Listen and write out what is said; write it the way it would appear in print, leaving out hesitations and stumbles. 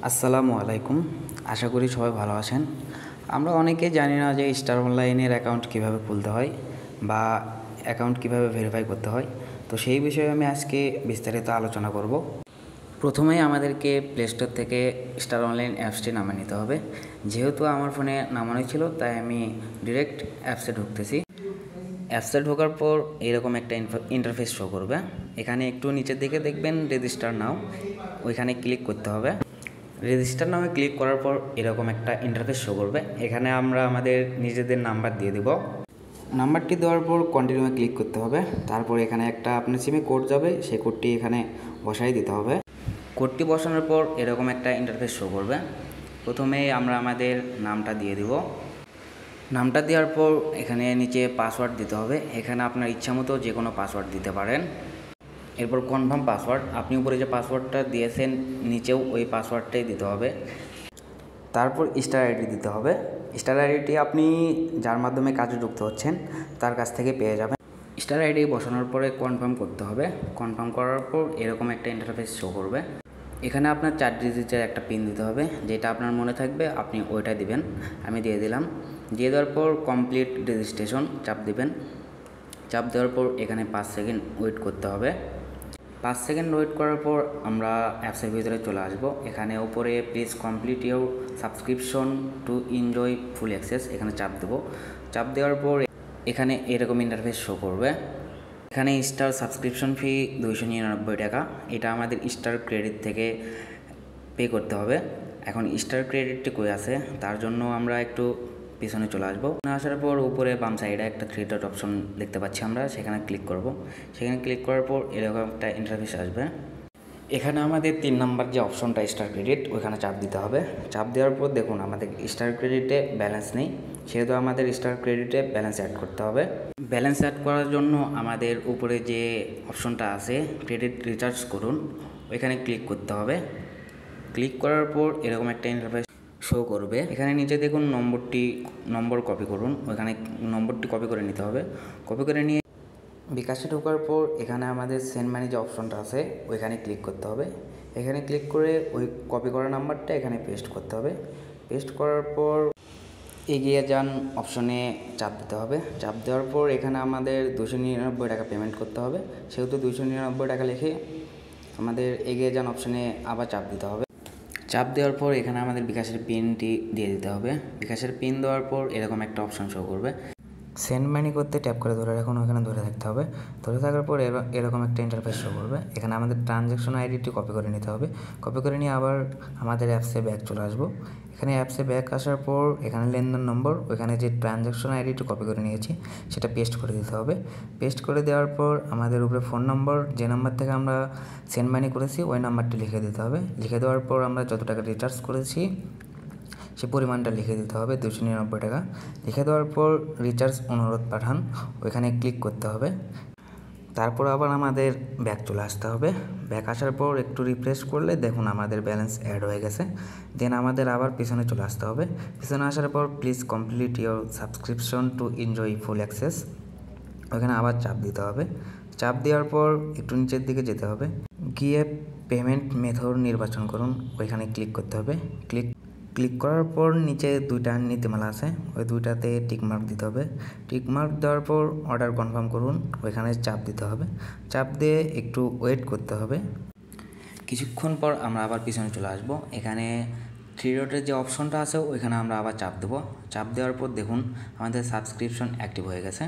আসসালামু আলাইকুম। আশা করি সবাই ভালো আছেন। আমরা অনেকেই জানি না যে স্টার অনলাইনের অ্যাকাউন্ট কীভাবে খুলতে হয় বা অ্যাকাউন্ট কীভাবে ভেরিফাই করতে হয়। তো সেই বিষয়ে আমি আজকে বিস্তারিত আলোচনা করব। প্রথমেই আমাদেরকে প্লে স্টোর থেকে স্টার অনলাইন অ্যাপসটি নামিয়ে নিতে হবে। যেহেতু আমার ফোনে নামানো ছিল তাই আমি ডিরেক্ট অ্যাপসে ঢুকতেছি। অ্যাপসে ঢোকার পর এরকম একটা ইন্টারফেস শো করবে। এখানে একটু নিচের দিকে দেখবেন রেজিস্টার নাও, ওইখানে ক্লিক করতে হবে। রেজিস্টার নামে ক্লিক করার পর এরকম একটা ইন্টারফেস শো করবে। এখানে আমরা আমাদের নিজেদের নাম্বার দিয়ে দেব। নাম্বারটি দেওয়ার পর কন্টিনিউয়ে ক্লিক করতে হবে। তারপর এখানে একটা আপনার সিমে কোড যাবে, সেই কোডটি এখানে বসাই দিতে হবে। কোডটি বসানোর পর এরকম একটা ইন্টারফেস শো করবে। প্রথমে আমরা আমাদের নামটা দিয়ে দেব। নামটা দেওয়ার পর এখানে নিচে পাসওয়ার্ড দিতে হবে। এখানে আপনার ইচ্ছা মতো যে কোনো পাসওয়ার্ড দিতে পারেন। এরপর কনফার্ম পাসওয়ার্ড, আপনি উপরে যে পাসওয়ার্ডটা দিয়েছেন নিচেও ওই পাসওয়ার্ডটাই দিতে হবে। তারপর স্টার আইডি দিতে হবে। স্টার আইডিটি আপনি যার মাধ্যমে কাজে যুক্ত হচ্ছেন তার কাছ থেকে পেয়ে যাবেন। স্টার আইডি বসানোর পরে কনফার্ম করতে হবে। কনফার্ম করার পর এরকম একটা ইন্টারফেস শো করবে। এখানে আপনার 4 ডিজিটের একটা পিন দিতে হবে, যেটা আপনার মনে থাকবে আপনি ওইটা দিবেন। আমি দিয়ে দিলাম। দিয়ে দেওয়ার পর কমপ্লিট রেজিস্ট্রেশন চাপ দিবেন। চাপ দেওয়ার পর এখানে 5 সেকেন্ড ওয়েট করতে হবে। 5 সেকেন্ড ওয়েট করার পর আমরা অ্যাপসের ভিতরে চলে আসব। এখানে উপরে please complete your subscription to enjoy full access, এখানে চাপ দেব। চাপ দেওয়ার পর এখানে এরকম ইন্টারফেস শো করবে। এখানে স্টার সাবস্ক্রিপশন ফি 299 টাকা। এটা আমাদের স্টার ক্রেডিট থেকে পে করতে হবে। এখন স্টার ক্রেডিটটি কই আছে তার জন্য আমরা একটু পিছনে চলে আসবো। আসার পর উপরে বাম সাইডে একটা 3 ডট অপশন দেখতে পাচ্ছি আমরা, সেখানে ক্লিক করব। সেখানে ক্লিক করার পর এরকম একটা ইন্টারফেস আসবে। এখানে আমাদের 3 নাম্বার যে অপশনটা স্টার ক্রেডিট, ওইখানে চাপ দিতে হবে। চাপ দেওয়ার পর দেখুন আমাদের স্টার ক্রেডিটে ব্যালেন্স নেই, সেহেতু আমাদের স্টার ক্রেডিটে ব্যালেন্স অ্যাড করতে হবে। ব্যালেন্স অ্যাড করার জন্য আমাদের উপরে যে অপশনটা আছে ক্রেডিট রিচার্জ করুন, ওইখানে ক্লিক করতে হবে। ক্লিক করার পর এরকম একটা ইন্টারফেস শো করবে। এখানে নিচে দেখুন নম্বর কপি করুন, ওইখানে নম্বরটি কপি করে নিতে হবে। কপি করে নিয়ে বিকাশে ঢোকার পর এখানে আমাদের সেন্ড মানি যে অপশনটা আছে ওইখানে ক্লিক করতে হবে। এখানে ক্লিক করে ওই কপি করা নাম্বারটা এখানে পেস্ট করতে হবে। পেস্ট করার পর এগিয়ে যান অপশনে চাপ দিতে হবে। চাপ দেওয়ার পর এখানে আমাদের 299 টাকা পেমেন্ট করতে হবে, সেহেতু 299 টাকা লিখে আমাদের এগিয়ে যান অপশনে আবার চাপ দিতে হবে। চাপ দেওয়ার পর এখানে আমাদের বিকাশের পিনটি দিয়ে দিতে হবে। বিকাশের পিন দেওয়ার পর এরকম একটা অপশন শো করবে। সেন্ড মানি করতে ট্যাপ করে ধরে রাখুন, ওখানে ধরে থাকতে হবে। ধরে থাকার পর এরকম একটা ইন্টারফেস শো করবে। এখানে আমাদের ট্রানজ্যাকশন আইডিটি কপি করে নিতে হবে। কপি করে নিয়ে আবার আমাদের অ্যাপসে ব্যাক চলে আসবো। এখানে অ্যাপসে ব্যাক আসার পর এখানে লেনদেন নম্বর, ওইখানে যে ট্রানজ্যাকশন আইডিটি কপি করে নিয়েছি সেটা পেস্ট করে দিতে হবে। পেস্ট করে দেওয়ার পর আমাদের উপরে ফোন নম্বর, যে নাম্বার থেকে আমরা সেন্ড মানি করেছি ওই নাম্বারটি লিখে দিতে হবে। লিখে দেওয়ার পর আমরা যত টাকা রিচার্জ করেছি সে পরিমাণটা লিখে দিতে হবে, 299 টাকা। লিখে দেওয়ার পর রিচার্জ অনুরোধ পাঠান, ওইখানে ক্লিক করতে হবে। তারপর আবার আমাদের ব্যাক চলে আসতে হবে। ব্যাক আসার পর একটু রিফ্রেশ করলে দেখুন আমাদের ব্যালেন্স অ্যাড হয়ে গেছে। দেন আমাদের আবার পিছনে চলে আসতে হবে। পিছনে আসার পর please complete your subscription to enjoy full access, ওইখানে আবার চাপ দিতে হবে। চাপ দেওয়ার পর একটু নিচের দিকে যেতে হবে, গিয়ে পেমেন্ট মেথড নির্বাচন করুন, ওইখানে ক্লিক করতে হবে। ক্লিক করার পর নিচে 2টা নীতিমালা আছে, ওই 2টাতে টিকমার্ক দিতে হবে। টিকমার্ক দেওয়ার পর অর্ডার কনফার্ম করুন, ওইখানে চাপ দিতে হবে। চাপ দিয়ে একটু ওয়েট করতে হবে। কিছুক্ষণ পর আমরা আবার পিছনে চলে আসব। এখানে 3 ডটের যে অপশনটা আছে ওইখানে আমরা আবার চাপ দেবো। চাপ দেওয়ার পর দেখুন আমাদের সাবস্ক্রিপশন অ্যাক্টিভ হয়ে গেছে।